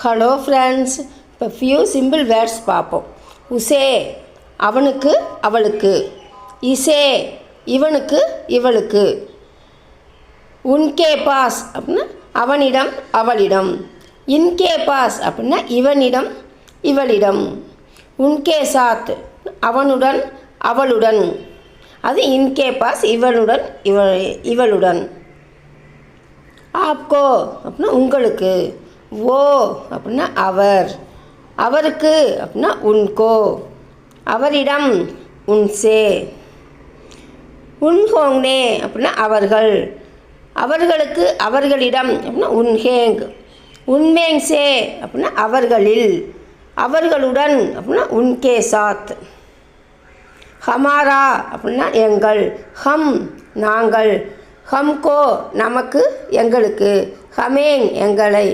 Hello friends, இப்போ few simple words பார்ப்போம். உசே அவனுக்கு அவளுக்கு, இசே இவனுக்கு இவளுக்கு, உன்கே பாஸ் அப்படின்னா அவனிடம் அவளிடம், இன்கே பாஸ் அப்படின்னா இவனிடம் இவளிடம், உன்கே சாத் அவனுடன் அவளுடன், அது இன்கே பாஸ் இவனுடன் இவளுடன். ஆப்கோ அப்படின்னா உங்களுக்கு, ஓ அப்படின்னா அவர், அவருக்கு அப்படின்னா உன்கோ, அவரிடம் உன்சே, உன்ஹோங்னே அப்படின்னா அவர்கள், அவர்களுக்கு அவர்களிடம் அப்படின்னா உன்ஹேங், உன்மேங்சே அப்படின்னா அவர்களில், அவர்களுடன் அப்படின்னா உன்கே சாத். ஹமாரா அப்படின்னா எங்கள், ஹம் நாங்கள், ஹம்கோ நமக்கு எங்களுக்கு, ஹமேங் எங்களை.